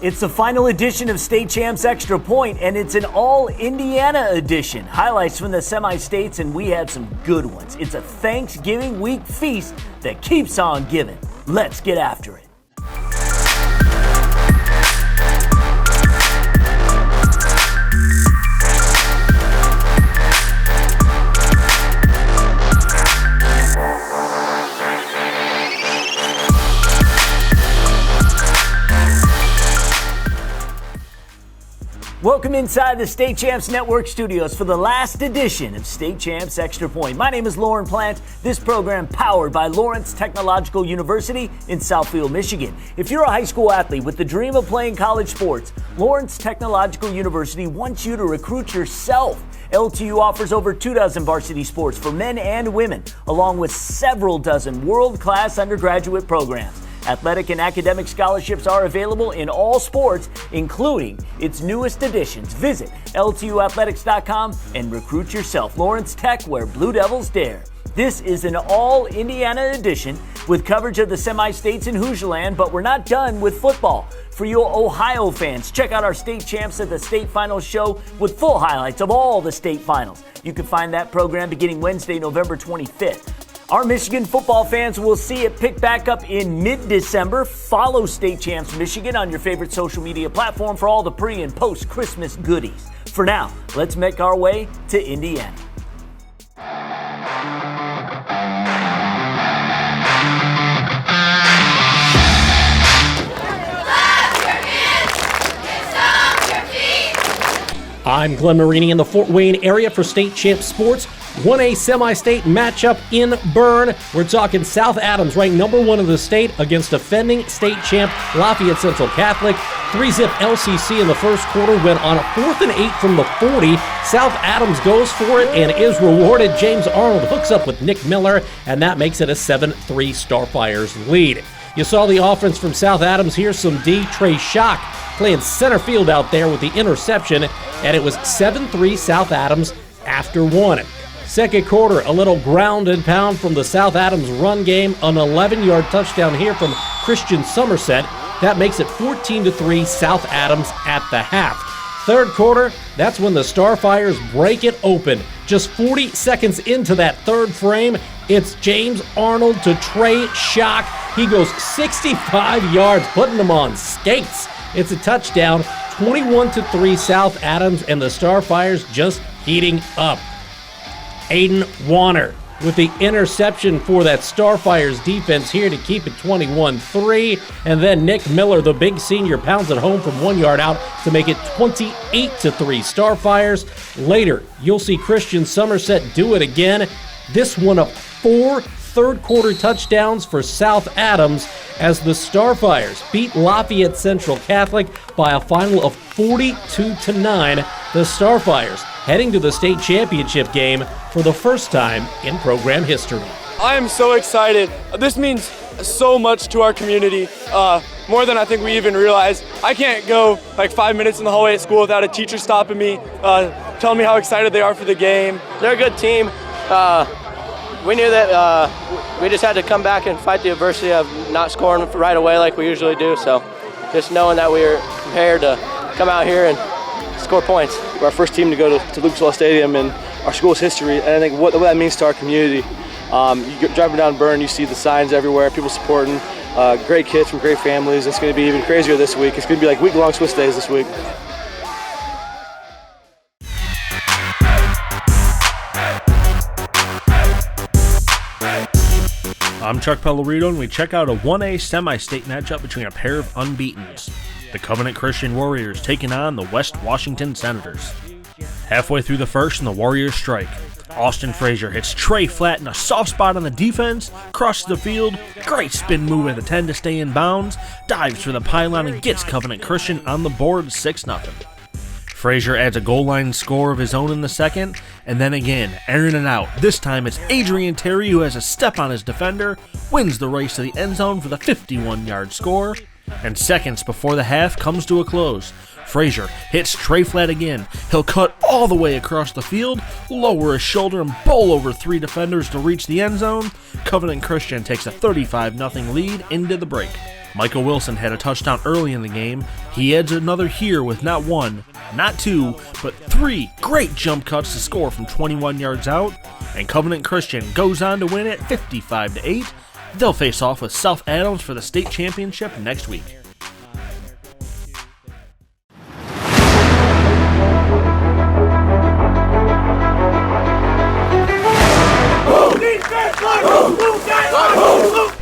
It's the final edition of State Champs Extra Point, and it's an all-Indiana edition. Highlights from the semi-states, and we had some good ones. It's a Thanksgiving week feast that keeps on giving. Let's get after it. Welcome inside the State Champs Network studios for the last edition of State Champs Extra Point. My name is Lauren Plant. This program powered by Lawrence Technological University in Southfield, Michigan. If you're a high school athlete with the dream of playing college sports, Lawrence Technological University wants you to recruit yourself. LTU offers over 24 varsity sports for men and women, along with several dozen world-class undergraduate programs. Athletic and academic scholarships are available in all sports, including its newest additions. Visit LTUathletics.com and recruit yourself. Lawrence Tech, where Blue Devils dare. This is an all-Indiana edition with coverage of the semi-states in Hoosier, but we're not done with football. For you Ohio fans, check out our State Champs at the State Finals show with full highlights of all the state finals. You can find that program beginning Wednesday, November 25th. Our Michigan football fans will see it pick back up in mid-December. Follow State Champs Michigan on your favorite social media platform for all the pre- and post-Christmas goodies. For now, let's make our way to Indiana. I'm Glenn Marini in the Fort Wayne area for State Champs Sports. 1A semi-state matchup in Boone. We're talking South Adams, ranked number 1 in the state, against defending state champ Lafayette Central Catholic. 3-zip LCC in the first quarter went on a 4th and 8 from the 40. South Adams goes for it and is rewarded. James Arnold hooks up with Nick Miller, and that makes it a 7-3 Starfires lead. You saw the offense from South Adams. Here's some D. Trey Schock playing center field out there with the interception, and it was 7-3 South Adams after 1. Second quarter, a little ground and pound from the South Adams run game. An 11-yard touchdown here from Christian Somerset. That makes it 14-3 South Adams at the half. Third quarter, that's when the Starfires break it open. Just 40 seconds into that third frame, it's James Arnold to Trey Schock. He goes 65 yards, putting them on skates. It's a touchdown, 21-3 South Adams, and the Starfires just heating up. Aiden Warner with the interception for that Starfires defense here to keep it 21-3. And then Nick Miller, the big senior, pounds it home from 1 yard out to make it 28-3 Starfires. Later, you'll see Christian Somerset do it again. This one of 4 third-quarter touchdowns for South Adams as the Starfires beat Lafayette Central Catholic by a final of 42-9. The Starfires heading to the state championship game for the first time in program history. I am so excited. This means so much to our community, more than I think we even realize. I can't go like 5 minutes in the hallway at school without a teacher stopping me, telling me how excited they are for the game. They're a good team. We knew that we just had to come back and fight the adversity of not scoring right away like we usually do. So just knowing that we were prepared to come out here and score points. We're our first team to go to Lucas Oil Stadium in our school's history, and I think what that means to our community. You're driving down Boone, you see the signs everywhere, people supporting, great kids from great families. It's going to be even crazier this week. It's going to be like week-long Swiss days this week. I'm Chuck Pellerito, and we check out a 1A semi-state matchup between a pair of unbeatens. The Covenant Christian Warriors taking on the West Washington Senators. Halfway through the first, and the Warriors strike. Austin Frazier hits Trey flat in a soft spot on the defense, crosses the field, great spin move at the 10 to stay in bounds, dives for the pylon and gets Covenant Christian on the board 6-0. Frazier adds a goal line score of his own in the second, and then again, airing it out. This time it's Adrian Terry who has a step on his defender, wins the race to the end zone for the 51-yard score, and seconds before the half comes to a close. Frazier hits Trey flat again. He'll cut all the way across the field, lower his shoulder, and bowl over 3 defenders to reach the end zone. Covenant Christian takes a 35-0 lead into the break. Michael Wilson had a touchdown early in the game. He adds another here with not one, not two, but 3 great jump cuts to score from 21 yards out, and Covenant Christian goes on to win it 55-8. They'll face off with South Adams for the state championship next week.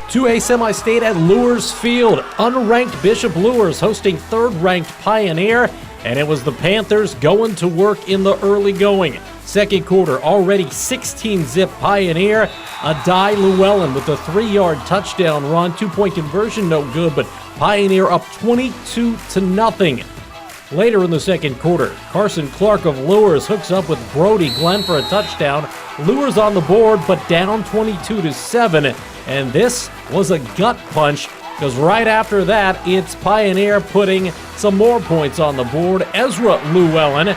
To a semi-state at Mooresville, unranked Bishop Luers hosting third-ranked Pioneer, and it was the Panthers going to work in the early going. Second quarter, already 16-zip Pioneer. Adai Llewellyn with a 3-yard touchdown run. 2-point conversion, no good, but Pioneer up 22-0. Later in the second quarter, Carson Clark of Luers hooks up with Brody Glenn for a touchdown. Luers on the board, but down 22-7. And this was a gut punch, because right after that, it's Pioneer putting some more points on the board. Ezra Llewellyn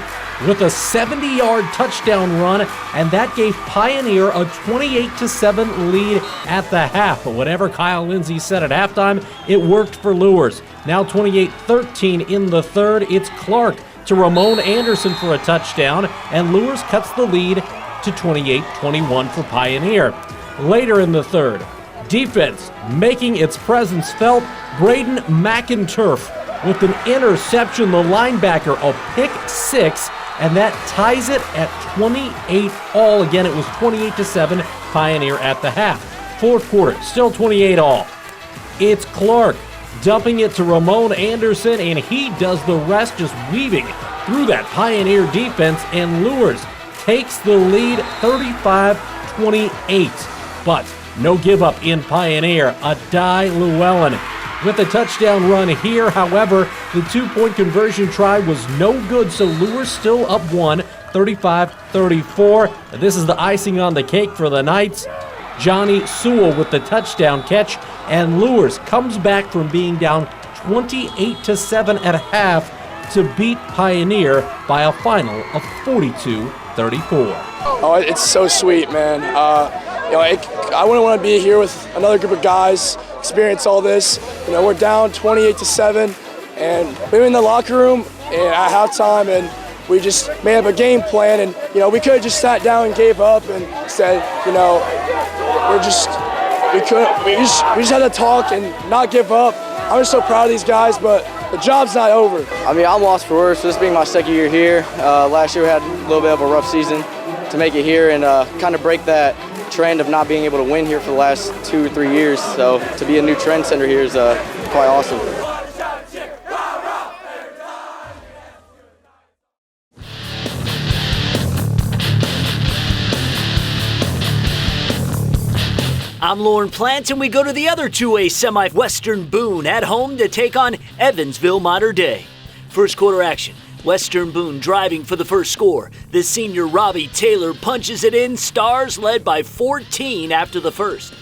with a 70-yard touchdown run, and that gave Pioneer a 28-7 lead at the half. But whatever Kyle Lindsay said at halftime, it worked for Luers. Now 28-13 in the third. It's Clark to Ramon Anderson for a touchdown, and Luers cuts the lead to 28-21 for Pioneer. Later in the third, defense making its presence felt. Braden McInturf with an interception, the linebacker, a pick 6, and that ties it at 28 all. Again, it was 28-7 Pioneer at the half. Fourth quarter, still 28 all. It's Clark dumping it to Ramon Anderson, and he does the rest, just weaving through that Pioneer defense, and Luers takes the lead 35-28. But no give up in Pioneer. Adai Llewellyn with a touchdown run here. However, the 2-point conversion try was no good, so Luers still up 1, 35-34. This is the icing on the cake for the Knights. Johnny Sewell with the touchdown catch, and Luers comes back from being down 28-7 at half to beat Pioneer by a final of 42-34. Oh, it's so sweet, man. I wouldn't want to be here with another group of guys, experience all this. We're down 28-7, and we were in the locker room at halftime, and we just made up a game plan, and we could have just sat down and gave up and said, we just had to talk and not give up. I'm just so proud of these guys, but the job's not over. I'm lost for words. This being my second year here. Last year we had a little bit of a rough season. To make it here and kind of break that trend of not being able to win here for the last 2 or 3 years. So to be a new trend center here is quite awesome. I'm Lauren Plant, and we go to the other 2A semi. Western Boone at home to take on Evansville Mater Dei. First quarter action. Western Boone driving for the first score. The senior Robbie Taylor punches it in. Stars led by 14 after the first.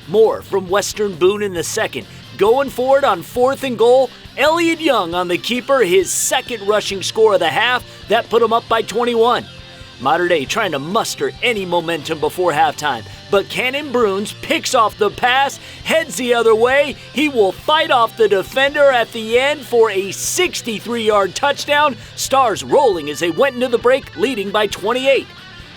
More from Western Boone in the second. Going for it on 4th and goal. Elliott Young on the keeper, his second rushing score of the half. That put him up by 21. Mater Dei trying to muster any momentum before halftime, but Cannon Bruns picks off the pass, heads the other way. He will fight off the defender at the end for a 63-yard touchdown. Stars rolling as they went into the break, leading by 28.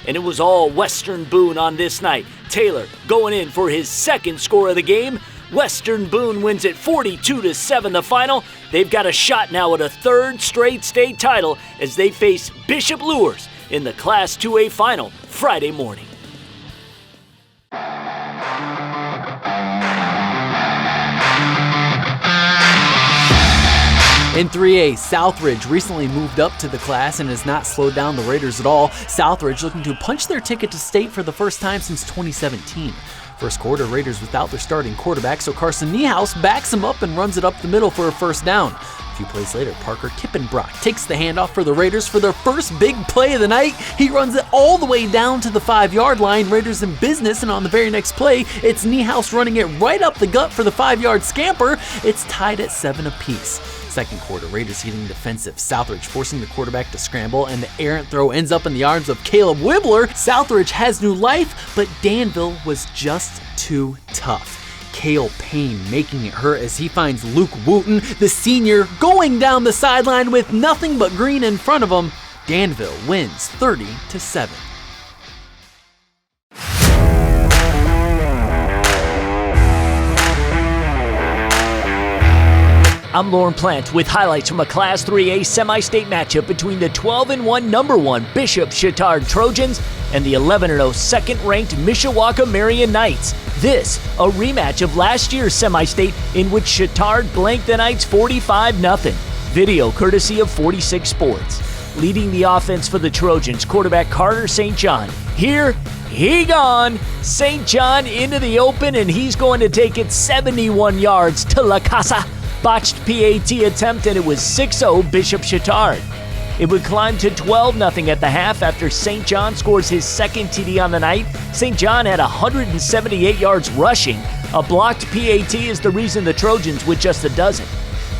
And it was all Western Boone on this night. Taylor going in for his second score of the game. Western Boone wins it 42-7 the final. They've got a shot now at a third straight state title as they face Bishop Luers in the Class 2A final Friday morning. In 3A, Southridge recently moved up to the class and has not slowed down the Raiders at all. Southridge looking to punch their ticket to state for the first time since 2017. First quarter, Raiders without their starting quarterback, so Carson Niehaus backs him up and runs it up the middle for a first down. A few plays later, Parker Kippenbrock takes the handoff for the Raiders for their first big play of the night. He runs it all the way down to the 5-yard line. Raiders in business, and on the very next play, it's Niehaus running it right up the gut for the 5-yard scamper. It's tied at 7 apiece. Second quarter, Raiders getting defensive. Southridge forcing the quarterback to scramble, and the errant throw ends up in the arms of Caleb Wibbler. Southridge has new life, but Danville was just too tough. Cale Payne making it hurt as he finds Luke Wooten, the senior, going down the sideline with nothing but green in front of him. Danville wins 30-7. I'm Lauren Plant with highlights from a Class 3A semi-state matchup between the 12-1 number 1 Bishop Chatard Trojans and the 11-0 second-ranked Mishawaka Marion Knights. This, a rematch of last year's semi-state in which Chatard blanked the Knights 45-0. Video courtesy of 46 Sports. Leading the offense for the Trojans, quarterback Carter St. John. Here, he gone. St. John into the open, and he's going to take it 71 yards to La Casa. Botched PAT attempt, and it was 6-0 Bishop Chatard. It would climb to 12-0 at the half after St. John scores his second TD on the night. St. John had 178 yards rushing. A blocked PAT is the reason the Trojans with just a dozen.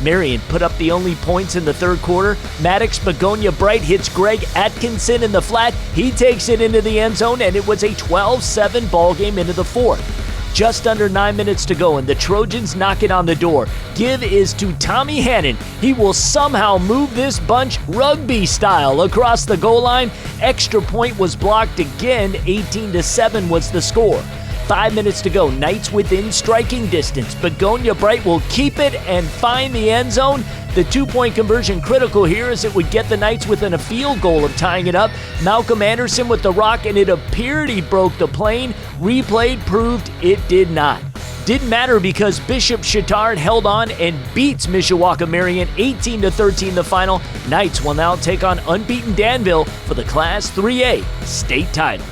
Marian put up the only points in the third quarter. Maddox Begonia Bright hits Greg Atkinson in the flat. He takes it into the end zone, and it was a 12-7 ball game into the fourth. Just under 9 minutes to go, and the Trojans knock it on the door. Give is to Tommy Hannon. He will somehow move this bunch rugby style across the goal line. Extra point was blocked again. 18-7 was the score. 5 minutes to go. Knights within striking distance. Begonia Bright will keep it and find the end zone. The 2-point conversion critical here as it would get the Knights within a field goal of tying it up. Malcolm Anderson with the rock, and it appeared he broke the plane. Replayed proved it did not. Didn't matter because Bishop Chatard held on and beats Mishawaka Marion 18-13 the final. Knights will now take on unbeaten Danville for the Class 3A state title.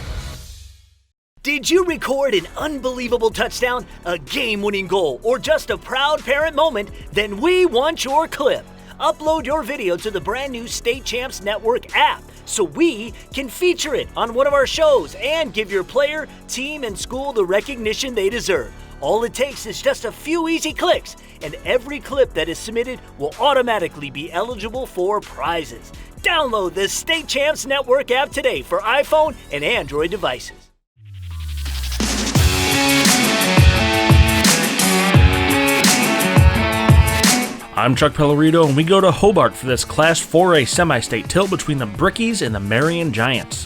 Did you record an unbelievable touchdown, a game-winning goal, or just a proud parent moment? Then we want your clip. Upload your video to the brand new State Champs Network app so we can feature it on one of our shows and give your player, team, and school the recognition they deserve. All it takes is just a few easy clicks, and every clip that is submitted will automatically be eligible for prizes. Download the State Champs Network app today for iPhone and Android devices. I'm Chuck Pellerito, and we go to Hobart for this Class 4A semi-state tilt between the Brickies and the Marion Giants.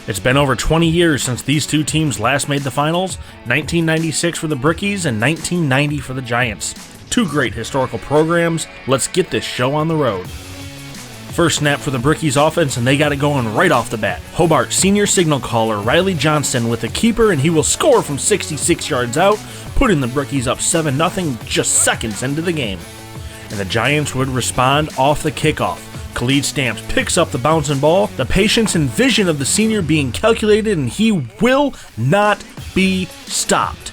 It's been over 20 years since these two teams last made the finals, 1996 for the Brickies and 1990 for the Giants. Two great historical programs. Let's get this show on the road. First snap for the Brickies offense, and they got it going right off the bat. Hobart senior signal caller Riley Johnston with the keeper, and he will score from 66 yards out, putting the Brickies up 7-0 just seconds into the game. And the Giants would respond off the kickoff. Khalid Stamps picks up the bouncing ball, the patience and vision of the senior being calculated, and he will not be stopped.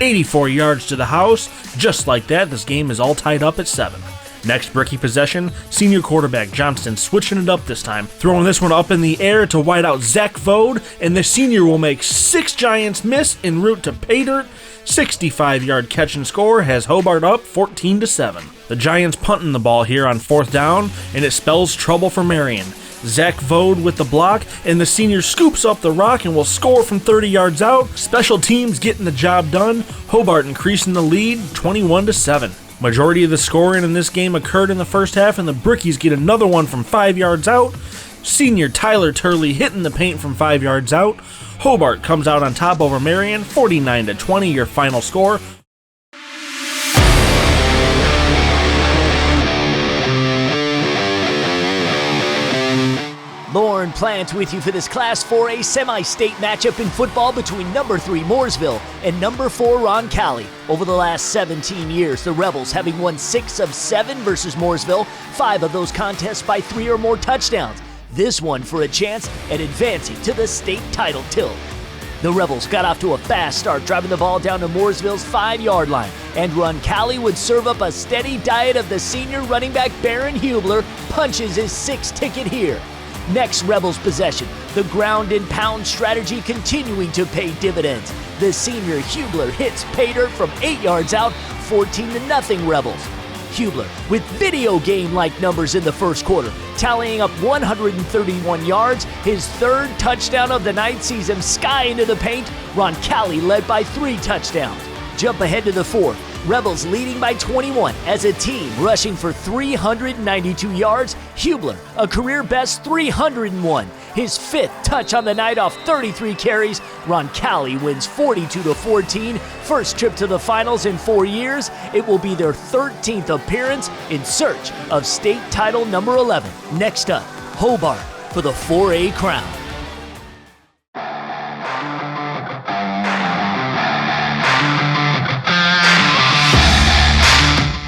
84 yards to the house. Just like that, this game is all tied up at 7. Next Brickie possession, senior quarterback Johnston switching it up this time, throwing this one up in the air to wideout Zach Vode, and the senior will make 6 Giants miss en route to pay dirt. 65-yard catch and score has Hobart up 14-7. The Giants punting the ball here on 4th down, and it spells trouble for Marion. Zach Vode with the block, and the senior scoops up the rock and will score from 30 yards out. Special teams getting the job done. Hobart increasing the lead 21-7. Majority of the scoring in this game occurred in the first half, and the Brickies get another one from 5 yards out. Senior Tyler Turley hitting the paint from 5 yards out. Hobart comes out on top over Marion, 49-20 your final score. Lauren Plant with you for this Class 4A semi-state matchup in football between number 3 Mooresville and number 4 Roncalli. Over the last 17 years, the Rebels having won 6 of 7 versus Mooresville, 5 of those contests by 3 or more touchdowns. This one for a chance at advancing to the state title tilt. The Rebels got off to a fast start, driving the ball down to Mooresville's 5-yard line, and Roncalli would serve up a steady diet of the senior running back Baron Hubler punches his 6th ticket here. Next Rebels possession, the ground and pound strategy continuing to pay dividends. The senior Hubler hits pay dirt from 8 yards out, 14-0 Rebels. Hubler with video game-like numbers in the first quarter, tallying up 131 yards. His 3rd touchdown of the night sees him sky into the paint. Roncalli led by 3 touchdowns. Jump ahead to the fourth. Rebels leading by 21 as a team rushing for 392 yards. Hubler, a career-best 301. His fifth touch on the night off 33 carries. Roncalli wins 42-14. First trip to the finals in 4 years. It will be their 13th appearance in search of state title number 11. Next up, Hobart for the 4A crown.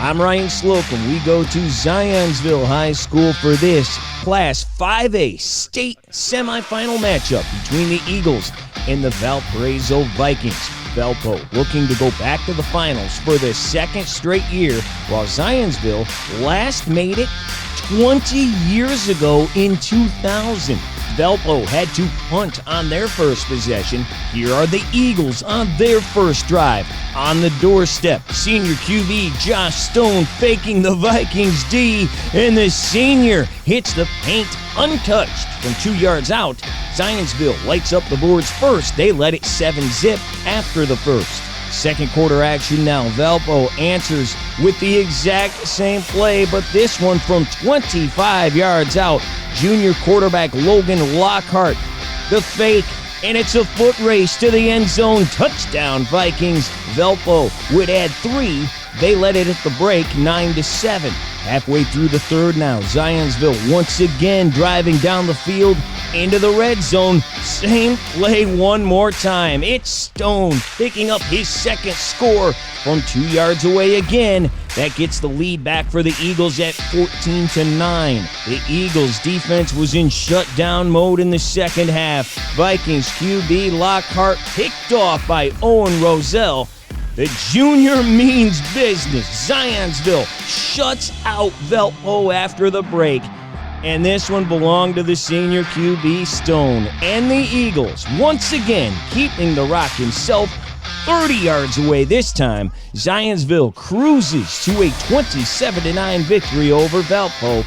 I'm Ryan Slocum. We go to Zionsville High School for this Class 5A state semifinal matchup between the Eagles and the Valparaiso Vikings. Valpo looking to go back to the finals for the second straight year, while Zionsville last made it 20 years ago in 2000. Valpo had to punt on their first possession. Here are the Eagles on their first drive. On the doorstep, senior QB Josh Stone faking the Vikings D, and the senior hits the paint untouched from 2 yards out. Zionsville lights up the boards first. They led it 7-zip after the first. Second quarter action now. Valpo answers with the exact same play, but this one from 25 yards out. Junior quarterback Logan Lockhart, the fake, and it's a foot race to the end zone. Touchdown Vikings. Valpo would add 3. They led it at the break 9-7. Halfway through the third now. Zionsville once again driving down the field into the red zone. Same play one more time. It's Stone picking up his second score from 2 yards away again. That gets the lead back for the Eagles at 14-9. The Eagles defense was in shutdown mode in the second half. Vikings QB Lockhart picked off by Owen Roselle. The junior means business. Zionsville shuts out Valpo after the break. And this one belonged to the senior QB Stone. And the Eagles, once again, keeping the rock himself 30 yards away this time. Zionsville cruises to a 27-9 victory over Valpo.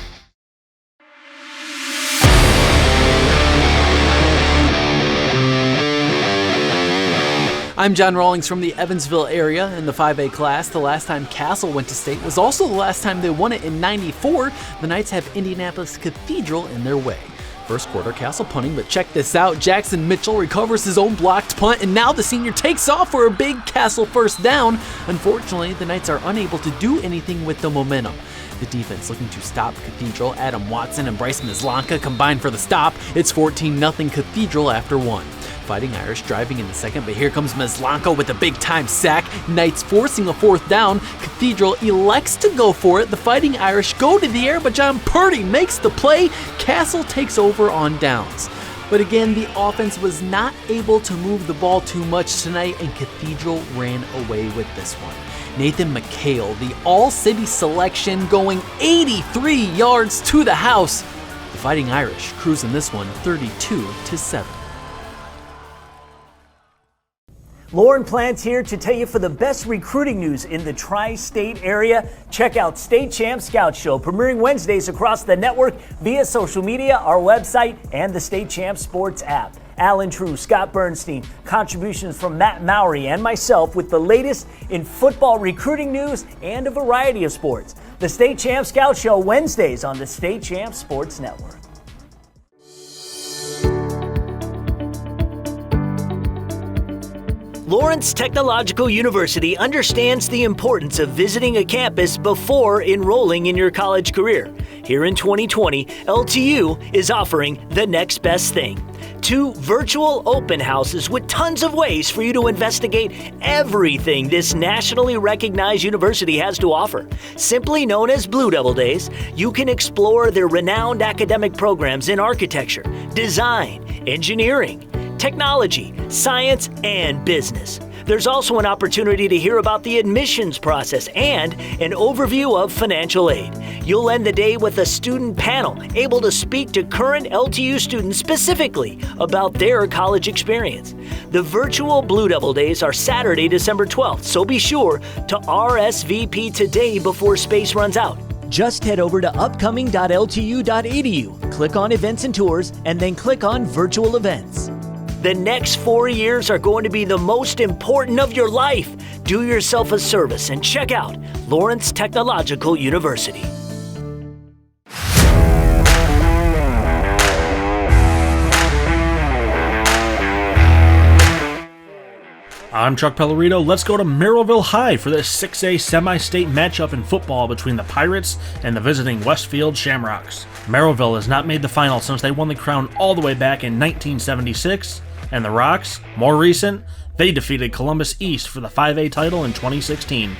I'm John Rawlings from the Evansville area in the 5A class. The last time Castle went to state was also the last time they won it in '94. The Knights have Indianapolis Cathedral in their way. First quarter, Castle punting, but check this out. Jackson Mitchell recovers his own blocked punt, and now the senior takes off for a big Castle first down. Unfortunately, the Knights are unable to do anything with the momentum. The defense looking to stop Cathedral. Adam Watson and Bryce Mislanka combine for the stop. It's 14-0 Cathedral after one. Fighting Irish driving in the second, but here comes Mislanka with a big-time sack. Knights forcing a fourth down. Cathedral elects to go for it. The Fighting Irish go to the air, but John Purdy makes the play. Castle takes over on downs. But again, the offense was not able to move the ball too much tonight, and Cathedral ran away with this one. Nathan McHale, the all-city selection, going 83 yards to the house. The Fighting Irish cruising this one 32-7. Lauren Plant here to tell you for the best recruiting news in the tri-state area. Check out State Champs Scout Show, premiering Wednesdays across the network via social media, our website, and the State Champs Sports app. Alan True, Scott Bernstein, contributions from Matt Mowry and myself with the latest in football recruiting news and a variety of sports. The State Champs Scout Show, Wednesdays on the State Champs Sports Network. Lawrence Technological University understands the importance of visiting a campus before enrolling in your college career. Here in 2020, LTU is offering the next best thing. 2 virtual open houses with tons of ways for you to investigate everything this nationally recognized university has to offer. Simply known as Blue Devil Days, you can explore their renowned academic programs in architecture, design, engineering, technology, science, and business. There's also an opportunity to hear about the admissions process and an overview of financial aid. You'll end the day with a student panel able to speak to current LTU students specifically about their college experience. The virtual Blue Devil Days are Saturday, December 12th, so be sure to RSVP today before space runs out. Just head over to upcoming.ltu.edu, click on Events and Tours, and then click on Virtual Events. The next 4 years are going to be the most important of your life. Do yourself a service and check out Lawrence Technological University. I'm Chuck Pellerito. Let's go to Merrillville High for this 6A semi-state matchup in football between the Pirates and the visiting Westfield Shamrocks. Merrillville has not made the final since they won the crown all the way back in 1976, and the Rocks, more recent, they defeated Columbus East for the 5A title in 2016.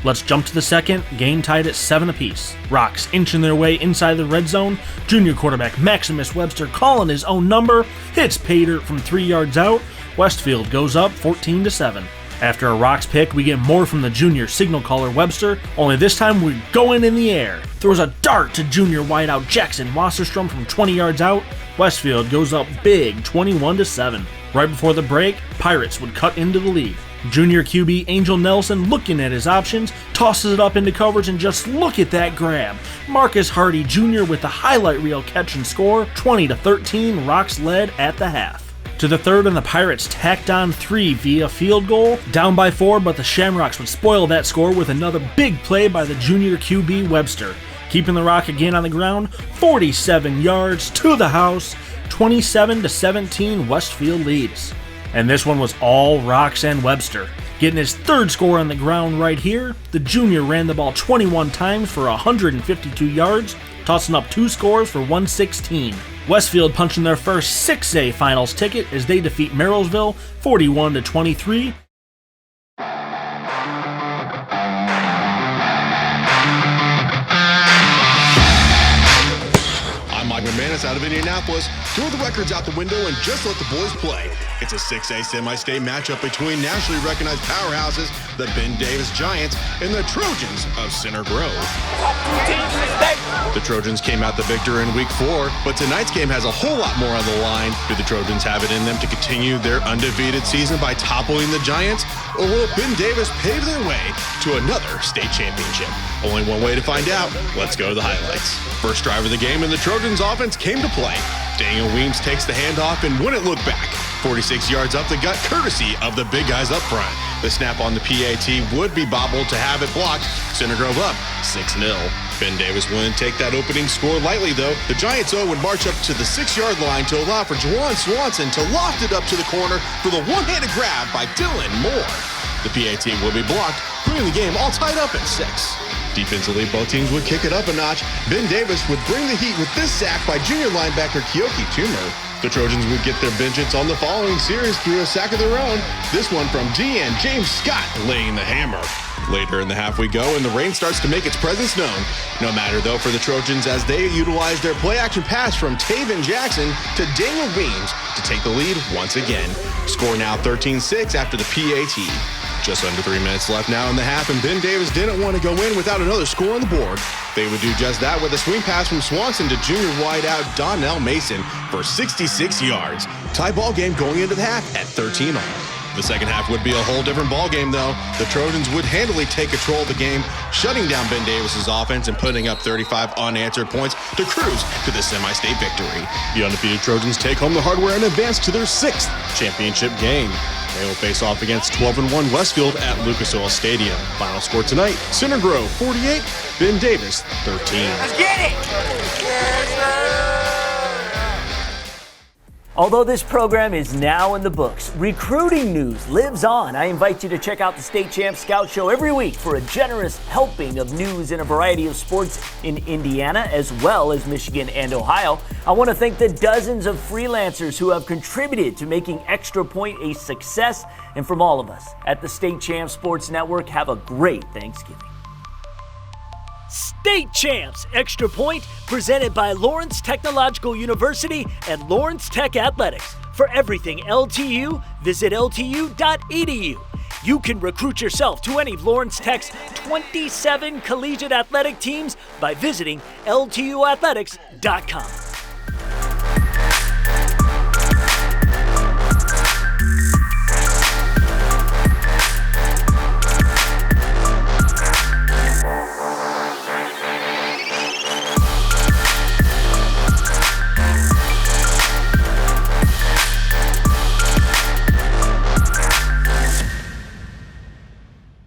Let's jump to the second, game tied at 7 apiece. Rocks inching their way inside the red zone. Junior quarterback Maximus Webster calling his own number, hits pay dirt from 3 yards out. Westfield goes up 14-7. After a Rocks pick, we get more from the junior signal caller Webster, only this time we're going in the air. Throws a dart to junior wideout Jackson Wasserstrom from 20 yards out. Westfield goes up big 21-7. Right before the break, Pirates would cut into the lead. Junior QB Angel Nelson, looking at his options, tosses it up into coverage, and just look at that grab. Marcus Hardy Jr. with the highlight reel catch and score, 20-13, Rocks led at the half. To the third, and the Pirates tacked on 3 via field goal, down by 4, but the Shamrocks would spoil that score with another big play by the junior QB Webster, keeping the Rock again on the ground, 47 yards to the house, 27-17 Westfield leads. And this one was all Rocks and Webster. Getting his third score on the ground right here, the junior ran the ball 21 times for 152 yards, tossing up 2 scores for 116. Westfield punching their first 6A finals ticket as they defeat Merrillville 41-23. Out of Indianapolis, throw the records out the window and just let the boys play. It's a 6A semi-state matchup between nationally recognized powerhouses, the Ben Davis Giants, and the Trojans of Center Grove. The Trojans came out the victor in week 4, but tonight's game has a whole lot more on the line. Do the Trojans have it in them to continue their undefeated season by toppling the Giants, or will Ben Davis pave their way to another state championship? Only one way to find out. Let's go to the highlights. First drive of the game, and the Trojans offense came to play. Daniel Weems takes the handoff and wouldn't look back. 46 yards up the gut, courtesy of the big guys up front. The snap on the PAT would be bobbled to have it blocked. Center Grove up 6-0. Ben Davis wouldn't take that opening score lightly, though. The Giants, would march up to the 6-yard line to allow for Juwan Swanson to loft it up to the corner for the one-handed grab by Dylan Moore. The PAT will be blocked, putting the game all tied up at 6. Defensively, both teams would kick it up a notch. Ben Davis would bring the heat with this sack by junior linebacker Kyoki Toomer. The Trojans would get their vengeance on the following series through a sack of their own. This one from DN James Scott laying the hammer. Later in the half we go, and the rain starts to make its presence known. No matter, though, for the Trojans as they utilize their play-action pass from Taven Jackson to Daniel Weems to take the lead once again. Score now 13-6 after the PAT. Just under 3 minutes left now in the half, and Ben Davis didn't want to go in without another score on the board. They would do just that with a swing pass from Swanson to junior wideout Donnell Mason for 66 yards. Tie ball game going into the half at 13-all. The second half would be a whole different ball game, though. The Trojans would handily take control of the game, shutting down Ben Davis's offense and putting up 35 unanswered points to cruise to the semi-state victory. The undefeated Trojans take home the hardware and advance to their 6th championship game. They will face off against 12-1 Westfield at Lucas Oil Stadium. Final score tonight, Center Grove 48, Ben Davis 13. Let's get it! Yes, sir! Although this program is now in the books, recruiting news lives on. I invite you to check out the State Champs Scout Show every week for a generous helping of news in a variety of sports in Indiana as well as Michigan and Ohio. I want to thank the dozens of freelancers who have contributed to making Extra Point a success. And from all of us at the State Champs Sports Network, have a great Thanksgiving. State Champs Extra Point, presented by Lawrence Technological University and Lawrence Tech Athletics. For everything LTU, visit ltu.edu. You can recruit yourself to any of Lawrence Tech's 27 collegiate athletic teams by visiting ltuathletics.com.